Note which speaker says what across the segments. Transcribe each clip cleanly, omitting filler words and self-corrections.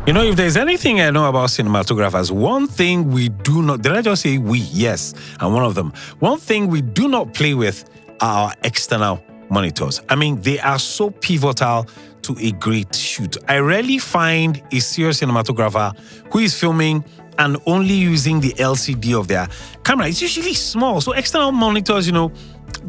Speaker 1: You know, if there's anything I know about cinematographers, one thing we do not, did I just say we? Yes, I'm one of them. One thing we do not play with are external monitors. I mean, they are so pivotal to a great shoot. I rarely find a serious cinematographer who is filming and only using the LCD of their camera. It's usually small. So external monitors, you know,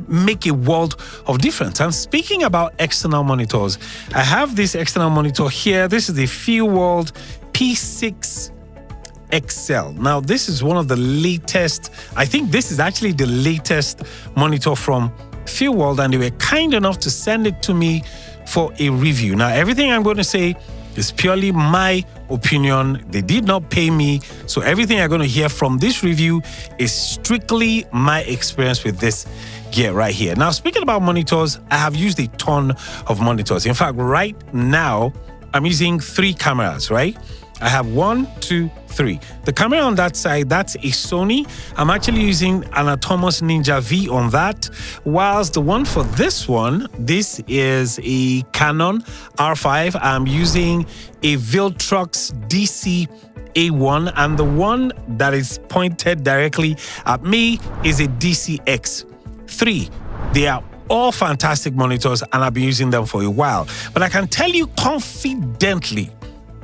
Speaker 1: make a world of difference. And speaking about external monitors, I have this external monitor here. This is the Feelworld P6XL. Now, this is one of the latest, I think this is actually the latest monitor from Feelworld, and they were kind enough to send it to me for a review. Now, everything I'm going to say is purely my opinion. They did not pay me, so everything you're going to hear from this review is strictly my experience with this gear right here. Now, speaking about monitors, I have used a ton of monitors. In fact, right now, I'm using 3 cameras, right? I have 1, 2, 3. The camera on that side, that's a Sony. I'm actually using an Atomos Ninja V on that. Whilst the one for this one, this is a Canon R5. I'm using a Viltrox DC A1, and the one that is pointed directly at me is a DCX3. They are all fantastic monitors, and I've been using them for a while. But I can tell you confidently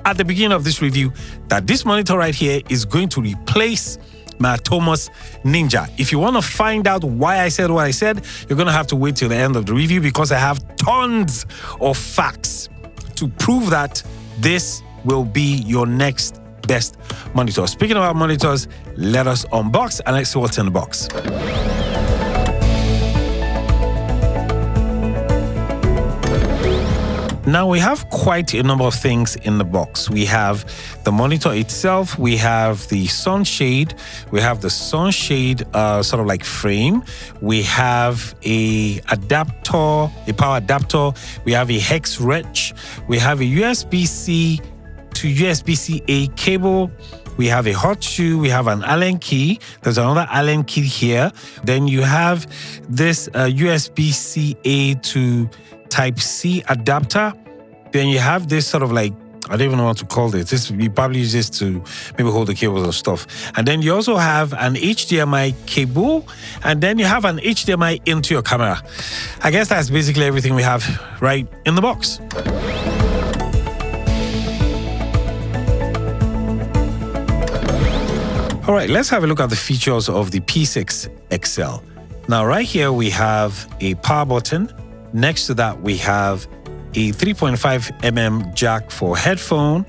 Speaker 1: at the beginning of this review that this monitor right here is going to replace my Atomos Ninja. If you want to find out why I said what I said, you're going to have to wait till the end of the review, because I have tons of facts to prove that this will be your next best monitor. Speaking about monitors, let us unbox and let's see what's in the box. Now, we have quite a number of things in the box. We have the monitor itself, we have the sunshade, we have the sunshade sort of like frame, we have a adapter, a power adapter, we have a hex wrench, we have a USB-C to USB-C-A cable, we have a hot shoe, we have an Allen key, there's another Allen key here, then you have this USB-C-A to Type-C adapter. Then you have this sort of like, I don't even know what to call this. You probably use this to maybe hold the cables or stuff. And then you also have an HDMI cable, and then you have an HDMI into your camera. I guess that's basically everything we have right in the box. All right, let's have a look at the features of the P6XL. Now, right here we have a power button. Next to that, we have a 3.5mm jack for headphone.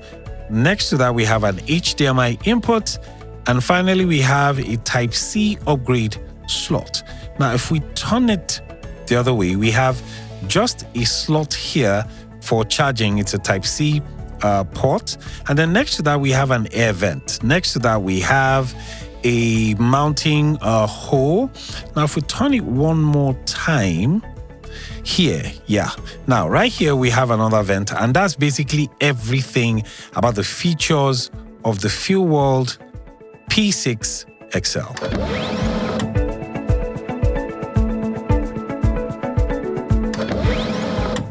Speaker 1: Next to that, we have an HDMI input. And finally, we have a Type-C upgrade slot. Now, if we turn it the other way, we have just a slot here for charging. It's a Type-C port. And then next to that, we have an air vent. Next to that, we have a mounting hole. Now, if we turn it one more time, here, yeah. Now, right here, we have another vent, and that's basically everything about the features of the Feelworld P6XL.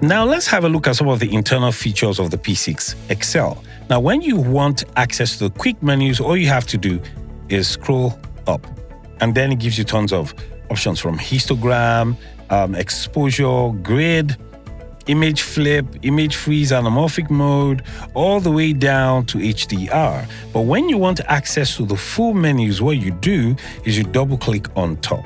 Speaker 1: Now, let's have a look at some of the internal features of the P6XL. Now, when you want access to the quick menus, all you have to do is scroll up, and then it gives you tons of options from histogram, exposure, grid, image flip, image freeze, anamorphic mode, all the way down to HDR. But when you want access to the full menus, what you do is you double click on top.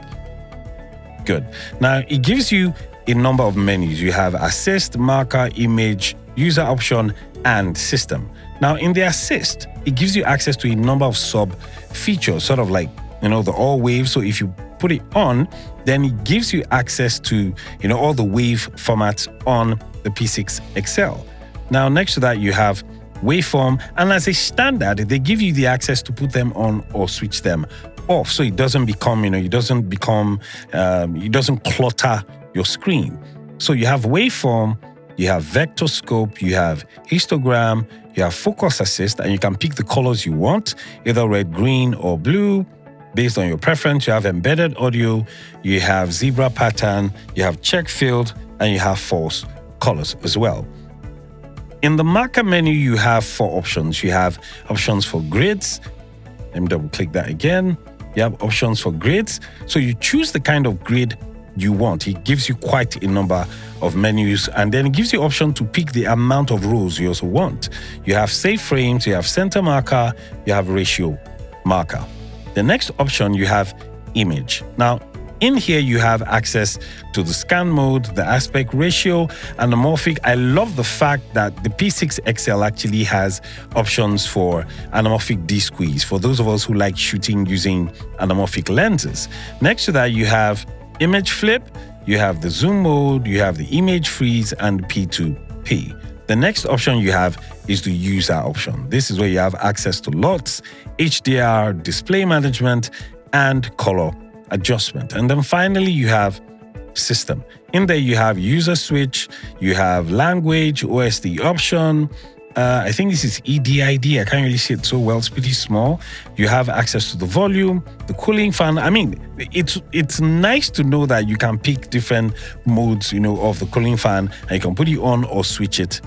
Speaker 1: Good. Now, it gives you a number of menus. You have assist, marker, image, user option, and system. Now, in the assist, it gives you access to a number of sub features, sort of like, you know, the all wave. So if you put it on, then it gives you access to, you know, all the wave formats on the P6XL. Now, next to that, you have waveform, and as a standard, they give you the access to put them on or switch them off, so it doesn't become, you know, it doesn't clutter your screen. So you have waveform, you have vector scope, you have histogram, you have focus assist, and you can pick the colors you want, either red, green, or blue. Based on your preference, you have embedded audio, you have zebra pattern, you have check field, and you have false colors as well. In the marker menu, you have 4 options. You have options for grids. Let me double click that again. You have options for grids. So you choose the kind of grid you want. It gives you quite a number of menus, and then it gives you option to pick the amount of rows you also want. You have save frames, you have center marker, you have ratio marker. The next option, you have image. Now, in here, you have access to the scan mode, the aspect ratio, anamorphic. I love the fact that the P6XL actually has options for anamorphic D-squeeze, for those of us who like shooting using anamorphic lenses. Next to that, you have image flip, you have the zoom mode, you have the image freeze, and P2P. The next option you have is the user option. This is where you have access to LUTs, HDR, display management, and color adjustment. And then finally, you have system. In there, you have user switch, you have language, OSD option. I think this is EDID. I can't really see it so well. It's pretty small. You have access to the volume, the cooling fan. I mean, it's nice to know that you can pick different modes, of the cooling fan, and you can put it on or switch it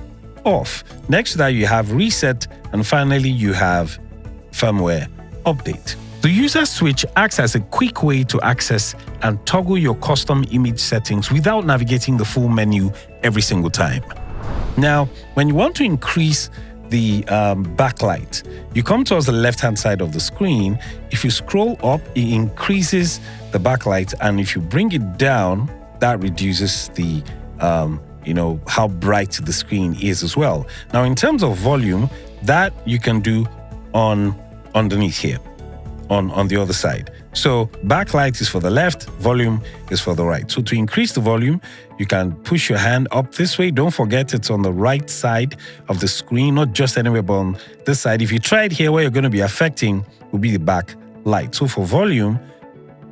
Speaker 1: off. Next to that, you have reset, and finally, you have firmware update. The user switch acts as a quick way to access and toggle your custom image settings without navigating the full menu every single time. Now, when you want to increase the backlight, you come towards the left-hand side of the screen. If you scroll up, it increases the backlight, and if you bring it down, that reduces the how bright the screen is as well. Now, in terms of volume, that you can do underneath here. On the other side. So backlight is for the left, volume is for the right. So to increase the volume, you can push your hand up this way. Don't forget it's on the right side of the screen, not just anywhere but on this side. If you try it here, where you're going to be affecting will be the backlight. So for volume,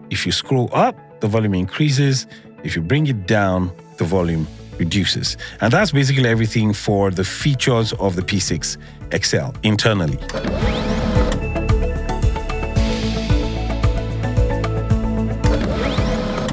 Speaker 1: if you scroll up, the volume increases. If you bring it down, the volume reduces. And that's basically everything for the features of the P6XL internally.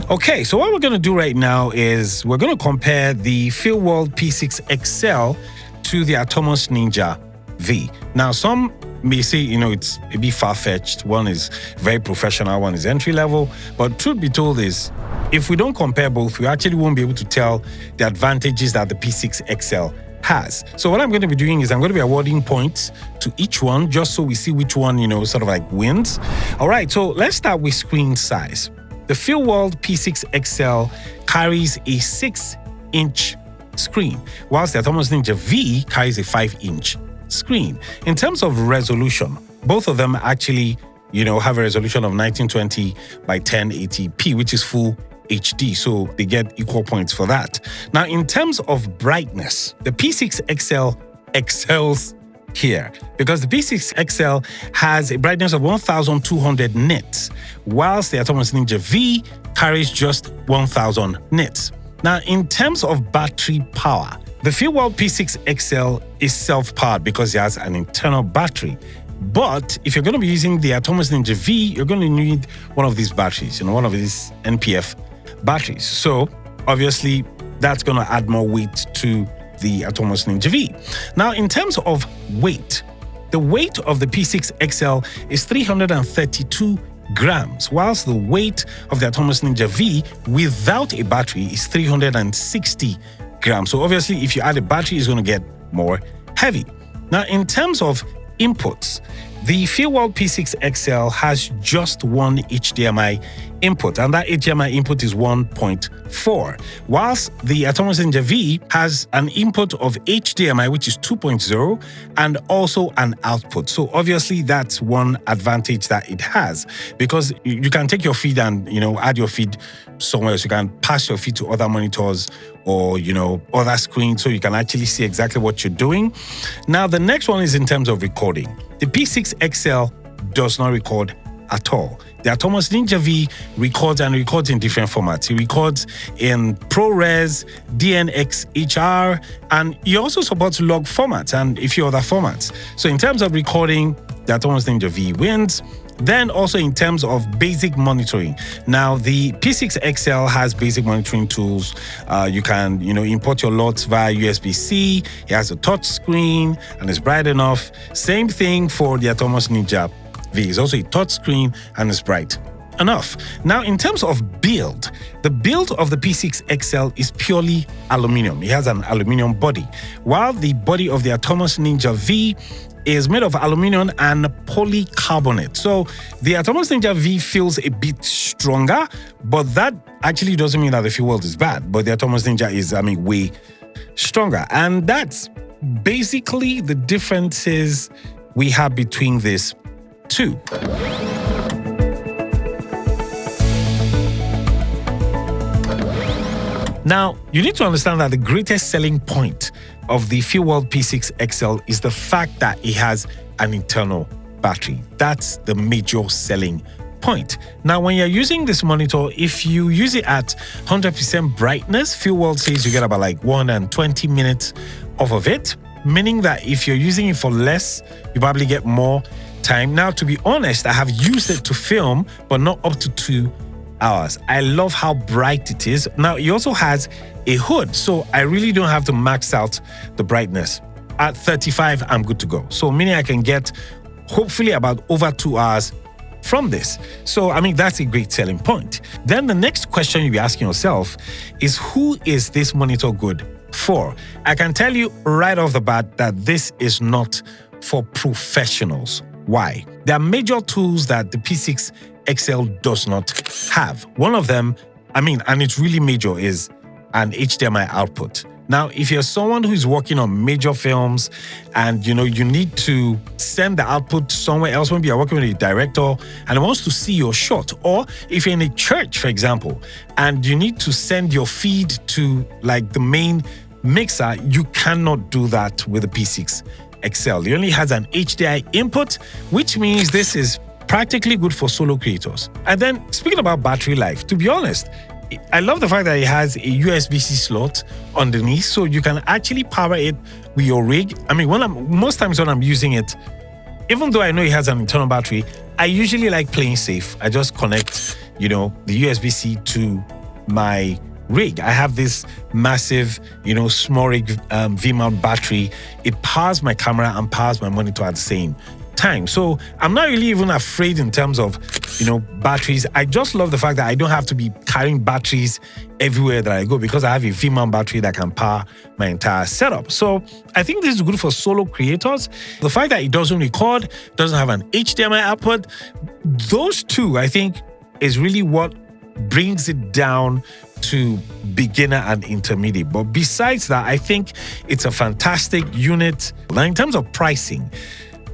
Speaker 1: Okay, so what we're going to do right now is we're going to compare the Feelworld P6XL to the Atomos Ninja V. Now, some may say, it's a bit far-fetched. One is very professional, one is entry-level. But truth be told is, if we don't compare both, we actually won't be able to tell the advantages that the P6XL has. So what I'm going to be doing is I'm going to be awarding points to each one, just so we see which one, sort of like wins. All right, so let's start with screen size. The Feelworld P6XL carries a 6-inch screen, whilst the Atomos Ninja V carries a 5-inch screen. In terms of resolution, both of them actually, have a resolution of 1920 by 1080p, which is full HD, so they get equal points for that. Now, in terms of brightness, the P6XL excels here, because the P6XL has a brightness of 1200 nits, whilst the Atomos Ninja V carries just 1000 nits. Now, in terms of battery power, the Feelworld P6XL is self-powered because it has an internal battery. But if you're going to be using the Atomos Ninja V, you're going to need one of these batteries, one of these NPF batteries. So obviously, that's going to add more weight to the Atomos Ninja V. Now, in terms of weight, the weight of the P6XL is 332 grams, whilst the weight of the Atomos Ninja V without a battery is 360 grams. So obviously, if you add a battery, it's going to get more heavy. Now, in terms of inputs, the Feelworld P6XL has just one HDMI input, and that HDMI input is 1.4, whilst the Atomos Ninja V has an input of HDMI, which is 2.0, and also an output. So obviously, that's one advantage that it has, because you can take your feed and, add your feed somewhere else. You can pass your feed to other monitors or, other screens, so you can actually see exactly what you're doing. Now, the next one is in terms of recording. The P6XL does not record at all. The Atomos Ninja V records in different formats. It records in ProRes, DNxHR, and it also supports log formats and a few other formats. So in terms of recording, the Atomos Ninja V wins. Then also in terms of basic monitoring. Now the P6XL has basic monitoring tools. You can, import your LUTs via USB-C. It has a touch screen and it's bright enough. Same thing for the Atomos Ninja V. It's also a touch screen and it's bright enough. Now, in terms of build, the build of the P6XL is purely aluminum. It has an aluminum body, while the body of the Atomos Ninja V is made of aluminum and polycarbonate. So the Atomos Ninja V feels a bit stronger, but that actually doesn't mean that the Feelworld is bad. But the Atomos Ninja is, way stronger. And that's basically the differences we have between these two. Now, you need to understand that the greatest selling point of the Feelworld P6XL is the fact that it has an internal battery. That's the major selling point. Now, when you're using this monitor, if you use it at 100% brightness, Feelworld says you get about 120 minutes off of it, meaning that if you're using it for less, you probably get more time. Now, to be honest, I have used it to film, but not up to 2 hours. I love how bright it is. Now, it also has a hood, so I really don't have to max out the brightness. At 35, I'm good to go. So meaning I can get hopefully about over 2 hours from this. So, that's a great selling point. Then the next question you'll be asking yourself is, who is this monitor good for? I can tell you right off the bat that this is not for professionals. Why? There are major tools that the P6XL does not have. One of them, and it's really major, is an HDMI output. Now, if you're someone who's working on major films and you need to send the output somewhere else, maybe you're working with a director and wants to see your shot, or if you're in a church, for example, and you need to send your feed to the main mixer, you cannot do that with the P6XL. It only has an HDMI input, which means this is practically good for solo creators. And then speaking about battery life, to be honest, I love the fact that it has a USB-C slot underneath, so you can actually power it with your rig. Most times when I'm using it, even though I know it has an internal battery, I usually like playing safe. I just connect, the USB-C to my rig. I have this massive, small rig V-mount battery. It powers my camera and powers my monitor at the same time. So I'm not really even afraid in terms of, batteries. I just love the fact that I don't have to be carrying batteries everywhere that I go because I have a V-mount battery that can power my entire setup. So I think this is good for solo creators. The fact that it doesn't record, doesn't have an HDMI output, those two, I think, is really what brings it down to beginner and intermediate. But besides that, I think it's a fantastic unit. Now, in terms of pricing,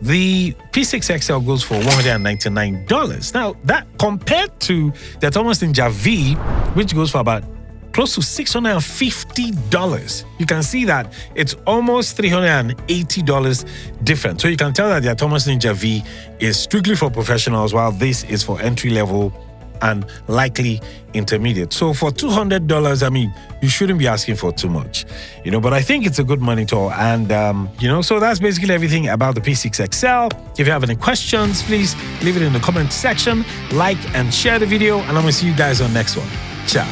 Speaker 1: the P6XL goes for $199. Now, that compared to the Atomos Ninja V, which goes for about close to $650, you can see that it's almost $380 different. So you can tell that the Atomos Ninja V is strictly for professionals, while this is for entry level and likely intermediate. So for $200, you shouldn't be asking for too much, but I think it's a good monitor. And, so that's basically everything about the P6XL. If you have any questions, please leave it in the comment section, like and share the video, and I'm gonna see you guys on the next one. Ciao.